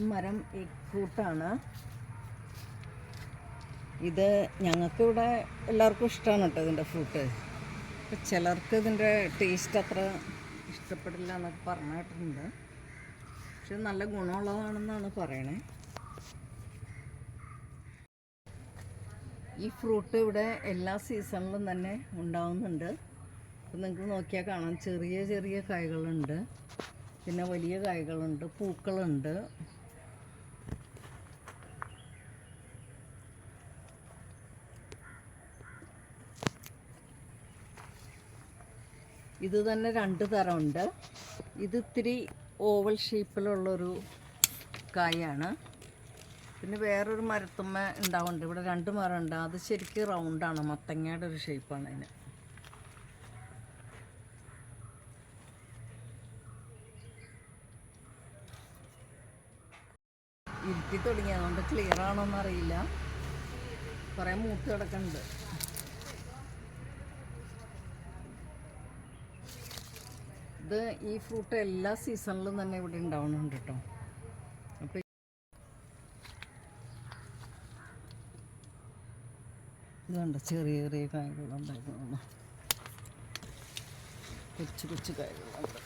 ഈ മരം എഗ് ഫ്രൂട്ടാണ്. ഇത് ഞങ്ങൾക്കിവിടെ എല്ലാവർക്കും ഇഷ്ടമാണ് കേട്ടോ ഇതിൻ്റെ ഫ്രൂട്ട്. അപ്പം ചിലർക്ക് ഇതിൻ്റെ ടേസ്റ്റ് അത്ര ഇഷ്ടപ്പെടില്ല എന്നൊക്കെ പറഞ്ഞിട്ടുണ്ട്. പക്ഷെ നല്ല ഗുണമുള്ളതാണെന്നാണ് പറയണേ. ഈ ഫ്രൂട്ട് ഇവിടെ എല്ലാ സീസണിലും തന്നെ ഉണ്ടാവുന്നുണ്ട്. അപ്പം നിങ്ങൾക്ക് നോക്കിയാൽ കാണാം, ചെറിയ ചെറിയ കായ്കളുണ്ട്, പിന്നെ വലിയ കായ്കളുണ്ട്, പൂക്കളുണ്ട്. ഇത് തന്നെ 2 തരമുണ്ട്. ഇത് ഇത്തിരി ഓവൽ ഷേപ്പിലുള്ളൊരു കായാണ്. പിന്നെ വേറൊരു മരത്തുമ്മ ഉണ്ടാവുന്നുണ്ട്. ഇവിടെ 2 മരമുണ്ട്. അത് ശരിക്കും റൗണ്ടാണ്, മത്തങ്ങയുടെ ഒരു ഷേപ്പാണ് അതിന്. ഇരുട്ടി തുടങ്ങി, അതുകൊണ്ട് ക്ലിയർ ആണോന്നറിയില്ല. കുറേ മൂത്ത് കിടക്കുന്നുണ്ട്. ഇത് ഈ ഫ്രൂട്ട് എല്ലാ സീസണിലും തന്നെ ഇവിടെ ഉണ്ടാവുന്നുണ്ട് കേട്ടോ. അപ്പം ഇതുണ്ട്, ചെറിയ ചെറിയ കായ്കളുണ്ടായിരുന്നു, കൊച്ചു കൊച്ചു കായ്കളുണ്ട്.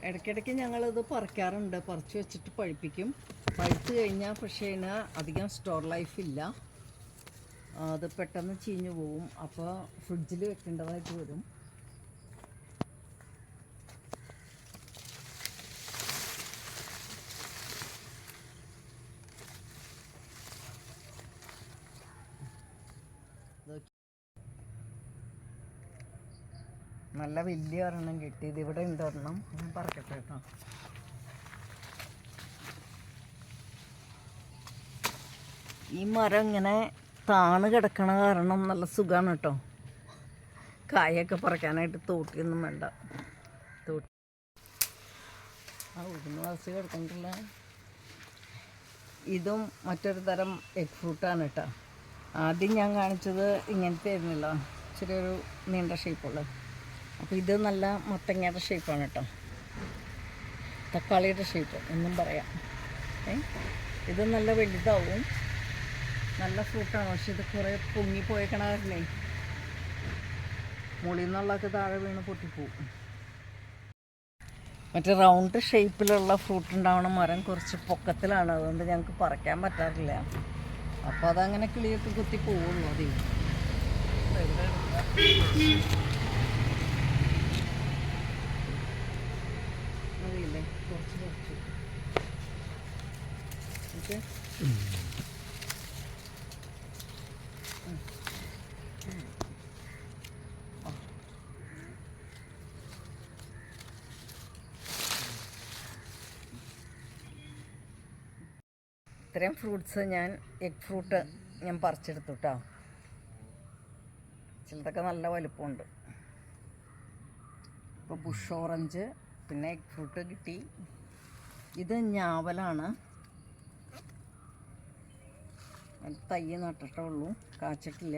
ഇടയ്ക്കിടയ്ക്ക് ഞങ്ങളിത് പറിക്കാറുണ്ട്. പറിച്ച് വെച്ചിട്ട് പഴുപ്പിക്കും. പഴുത്ത് കഴിഞ്ഞാൽ പക്ഷേ അതിന് അധികം സ്റ്റോർ ലൈഫില്ല, അത് പെട്ടെന്ന് ചീഞ്ഞു പോവും. അപ്പോൾ ഫ്രിഡ്ജിൽ വെക്കേണ്ടതായിട്ട് വരും. നല്ല വലിയ ഒരെണ്ണം കിട്ടി. ഇതിവിടെ ഉണ്ട് ഒരെണ്ണം, ഞാൻ പറക്കട്ടെ കേട്ടോ. ഈ മരം ഇങ്ങനെ താണ് കിടക്കണ കാരണം നല്ല സുഖമാണ് കേട്ടോ. കായൊക്കെ പറിക്കാനായിട്ട് തോട്ടിയൊന്നും വേണ്ട. തോട്ടി ഉഴുന്ന് വാസി കിടക്കണ്ടില്ല. ഇതും മറ്റൊരു തരം എഗ് ഫ്രൂട്ടാണ് കേട്ടോ. ആദ്യം ഞാൻ കാണിച്ചത് ഇങ്ങനത്തെ ആയിരുന്നില്ല, ഇച്ചിരി ഒരു നീണ്ട ഷേപ്പുള്ളത്. അപ്പോൾ ഇത് നല്ല മത്തങ്ങയുടെ ഷേപ്പാണ് കേട്ടോ, തക്കാളിയുടെ ഷേപ്പ് എന്നും പറയാം. ഇത് നല്ല വലുതാവും, നല്ല ഫ്രൂട്ടാണ്. പക്ഷെ ഇത് കുറേ പൊങ്ങിപ്പോയേക്കണ കാരണേ മുകളിൽ നിന്നുള്ളതൊക്കെ താഴെ വീണ് പൊട്ടിപ്പോവും. മറ്റേ റൗണ്ട് ഷേപ്പിലുള്ള ഫ്രൂട്ട് ഉണ്ടാവണ മരം കുറച്ച് പൊക്കത്തിലാണ്, അതുകൊണ്ട് ഞങ്ങൾക്ക് പറിക്കാൻ പറ്റാറില്ല. അപ്പോൾ അതങ്ങനെ കിളിയൊക്കെ കുത്തി പോവുള്ളൂ. അതേ അതില്ലേ, കുറച്ച് കുറച്ച് ഓക്കെ. ഇത്രയും ഫ്രൂട്ട്സ് ഞാൻ എഗ് ഫ്രൂട്ട് ഞാൻ പറിച്ചെടുത്തു കേട്ടോ. ചിലതൊക്കെ നല്ല വലുപ്പമുണ്ട്. ഇപ്പോൾ ബുഷ് ഓറഞ്ച്, പിന്നെ എഗ് ഫ്രൂട്ട് കിട്ടി. ഇത് ഞാവലാണ്, തൈ നട്ടിട്ടേ ഉള്ളൂ, കാച്ചിട്ടില്ല.